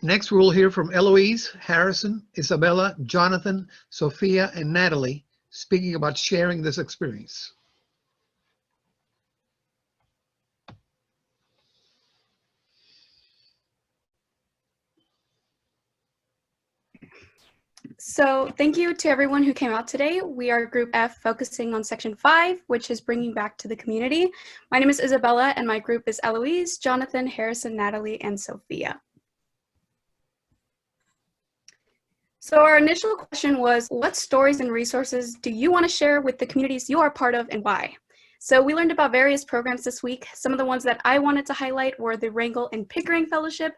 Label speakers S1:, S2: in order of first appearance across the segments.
S1: Next, we'll hear from Eloise, Harrison, Isabella, Jonathan, Sophia, and Natalie speaking about sharing this experience.
S2: So thank you to everyone who came out today. We are Group F, focusing on Section 5, which is bringing back to the community. My name is Isabella, and my group is Eloise, Jonathan, Harrison, Natalie, and Sophia. So our initial question was, what stories and resources do you want to share with the communities you are part of, and why? So we learned about various programs this week. Some of the ones that I wanted to highlight were the Rangel and Pickering Fellowship.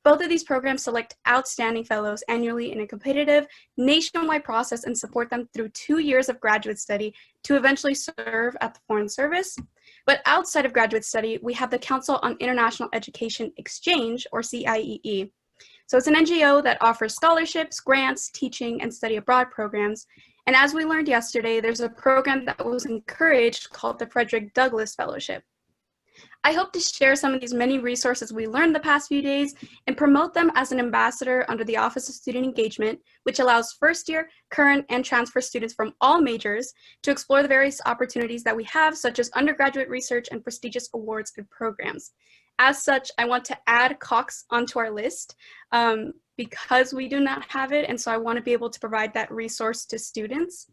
S2: Both of these programs select outstanding fellows annually in a competitive nationwide process and support them through 2 years of graduate study to eventually serve at the Foreign Service. But outside of graduate study, we have the Council on International Education Exchange, or CIEE. So it's an NGO that offers scholarships, grants, teaching, and study abroad programs. And as we learned yesterday, there's a program that was encouraged called the Frederick Douglass Fellowship. I hope to share some of these many resources we learned the past few days and promote them as an ambassador under the Office of Student Engagement, which allows first-year, current, and transfer students from all majors to explore the various opportunities that we have, such as undergraduate research and prestigious awards and programs. As such, I want to add Cox onto our list because we do not have it, and so I want to be able to provide that resource to students.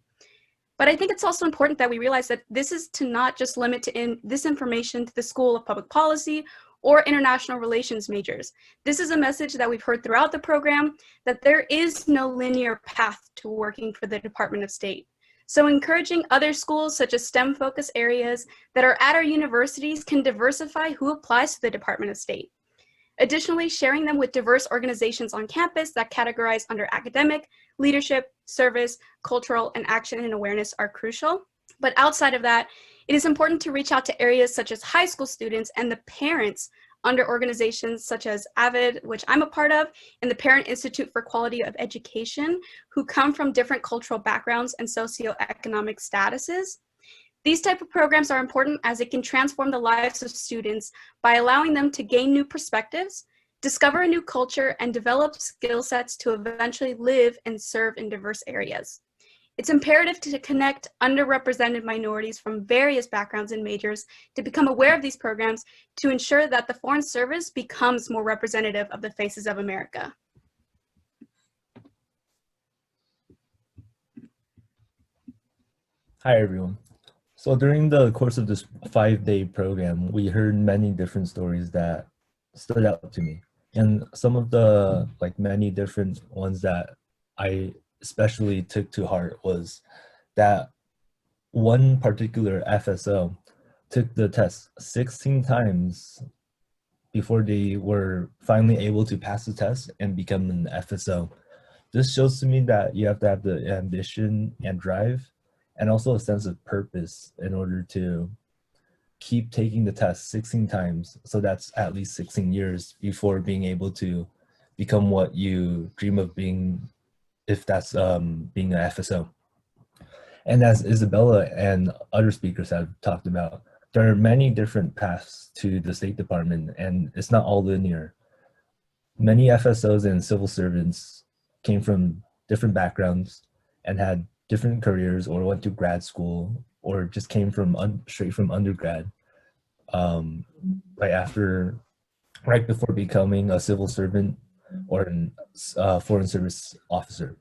S2: But I think it's also important that we realize that this is to not just limit this information to the School of Public Policy or International Relations majors. This is a message that we've heard throughout the program, that there is no linear path to working for the Department of State. So encouraging other schools, such as STEM focus areas that are at our universities, can diversify who applies to the Department of State. Additionally, sharing them with diverse organizations on campus that categorize under academic, leadership, service, cultural, and action and awareness are crucial. But outside of that, it is important to reach out to areas such as high school students and the parents under organizations such as AVID, which I'm a part of, and the Parent Institute for Quality of Education, who come from different cultural backgrounds and socioeconomic statuses. These type of programs are important as it can transform the lives of students by allowing them to gain new perspectives, discover a new culture, and develop skill sets to eventually live and serve in diverse areas. It's imperative to connect underrepresented minorities from various backgrounds and majors to become aware of these programs to ensure that the Foreign Service becomes more representative of the faces of America.
S3: Hi, everyone. So during the course of this 5-day program, we heard many different stories that stood out to me. And some of the many different ones that I especially took to heart was that one particular FSO took the test 16 times before they were finally able to pass the test and become an FSO. This shows to me that you have to have the ambition and drive and also a sense of purpose in order to keep taking the test 16 times. So that's at least 16 years before being able to become what you dream of being, if that's being an FSO. And as Isabella and other speakers have talked about, there are many different paths to the State Department, and it's not all linear. Many FSOs and civil servants came from different backgrounds and had different careers, or went to grad school, or just came from straight from undergrad right before becoming a civil servant or a foreign service officer.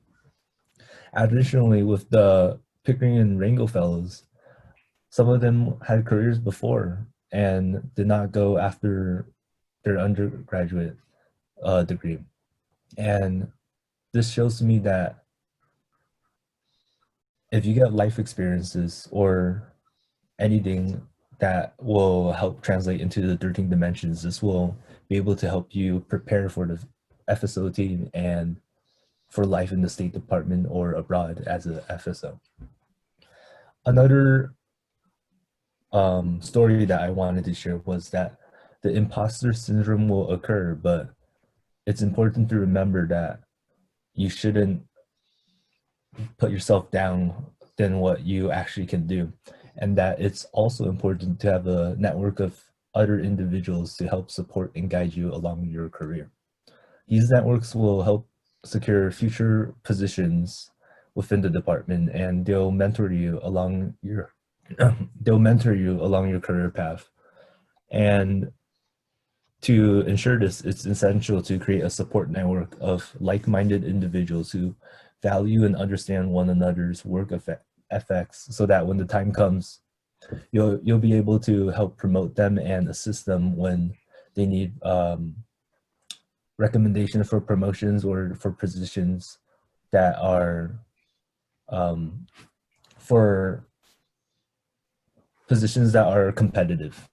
S3: Additionally, with the Pickering and Rangel Fellows, some of them had careers before and did not go after their undergraduate degree. And this shows to me that if you get life experiences or anything that will help translate into the 13 dimensions, this will be able to help you prepare for the FSO team and for life in the State Department or abroad as a FSO. Another story that I wanted to share was that the imposter syndrome will occur, but it's important to remember that you shouldn't put yourself down than what you actually can do, and that it's also important to have a network of other individuals to help support and guide you along your career. These networks will help secure future positions within the department, and they'll mentor you along your career path. And to ensure this, it's essential to create a support network of like-minded individuals who value and understand one another's work ethics, so that when the time comes, you'll be able to help promote them and assist them when they need recommendation for promotions or for positions that are competitive.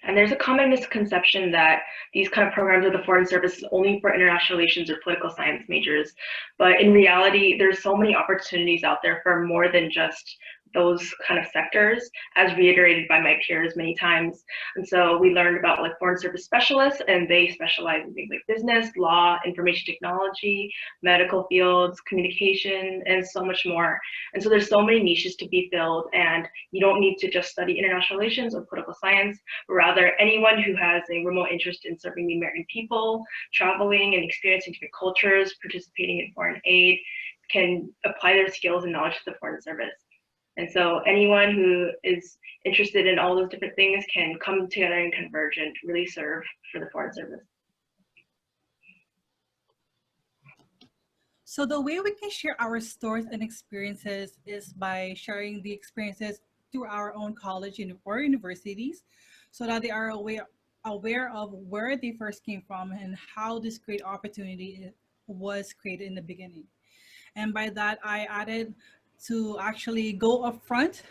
S4: And there's a common misconception that these kind of programs of the Foreign Service is only for international relations or political science majors. But in reality, there's so many opportunities out there for more than just those kind of sectors, as reiterated by my peers many times. And so we learned about like foreign service specialists, and they specialize in things like business, law, information technology, medical fields, communication, and so much more. And so there's so many niches to be filled, and you don't need to just study international relations or political science, but rather anyone who has a remote interest in serving the American people, traveling and experiencing different cultures, participating in foreign aid, can apply their skills and knowledge to the Foreign Service. And so anyone who is interested in all those different things can come together and converge and really serve for the Foreign Service.
S5: So the way we can share our stories and experiences is by sharing the experiences through our own college or universities, so that they are aware of where they first came from and how this great opportunity was created in the beginning. And by that, I added to actually go up front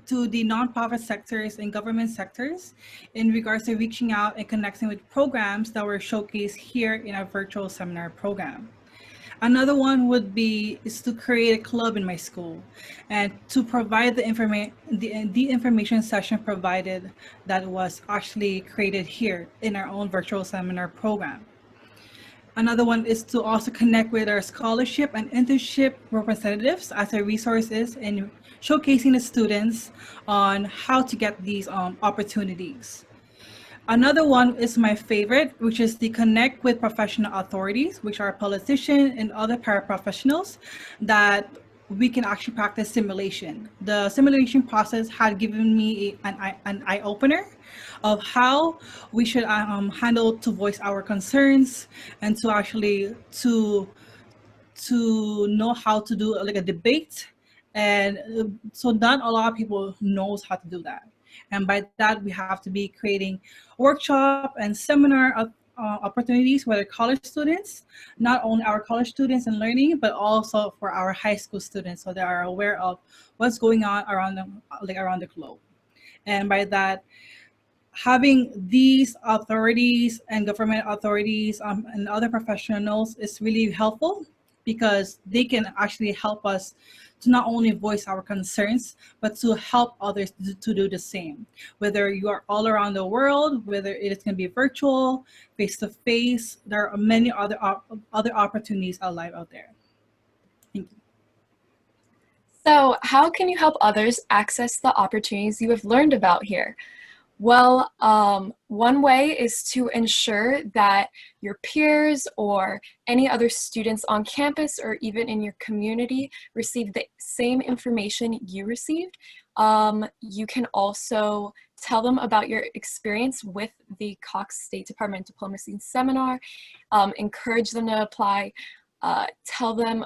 S5: to the nonprofit sectors and government sectors in regards to reaching out and connecting with programs that were showcased here in our virtual seminar program. Another one would be is to create a club in my school and to provide the information session provided that was actually created here in our own virtual seminar program. Another one is to also connect with our scholarship and internship representatives as a resources in showcasing the students on how to get these opportunities. Another one is my favorite, which is the connect with professional authorities, which are politicians and other paraprofessionals that we can actually practice simulation. The simulation process had given me an eye-opener of how we should handle to voice our concerns and to actually to know how to do like a debate. And so not a lot of people knows how to do that. And by that, we have to be creating workshop and seminar opportunities for the college students, not only our college students and learning, but also for our high school students, so they are aware of what's going on around the globe. And by that, having these authorities and government authorities and other professionals is really helpful, because they can actually help us to not only voice our concerns, but to help others to do the same. Whether you are all around the world, whether it is going to be virtual, face-to-face, there are many other opportunities alive out there. Thank you.
S2: So how can you help others access the opportunities you have learned about here? Well, one way is to ensure that your peers or any other students on campus or even in your community receive the same information you received. You can also tell them about your experience with the Cox State Department Diplomacy Seminar, encourage them to apply, tell them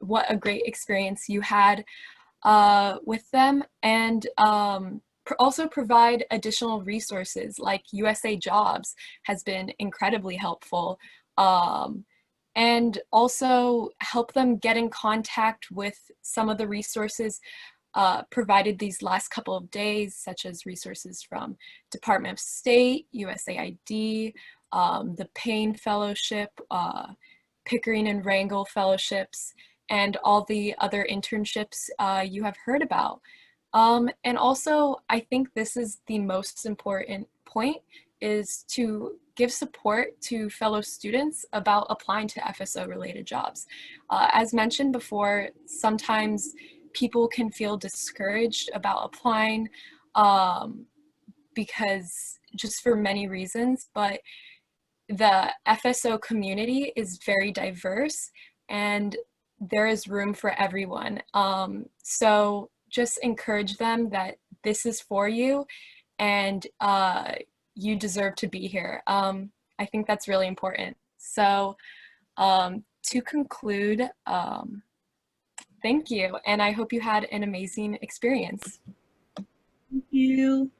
S2: what a great experience you had with them, and also provide additional resources like USA Jobs has been incredibly helpful, and also help them get in contact with some of the resources provided these last couple of days, such as resources from Department of State, USAID, the Payne Fellowship, Pickering and Rangel Fellowships, and all the other internships you have heard about. And also, I think this is the most important point, is to give support to fellow students about applying to FSO-related jobs. As mentioned before, sometimes people can feel discouraged about applying because
S6: just for many reasons, but the FSO community is very diverse and there is room for everyone. So just encourage them that this is for you and you deserve to be here. I think that's really important. So to conclude, thank you, and I hope you had an amazing experience.
S5: Thank you.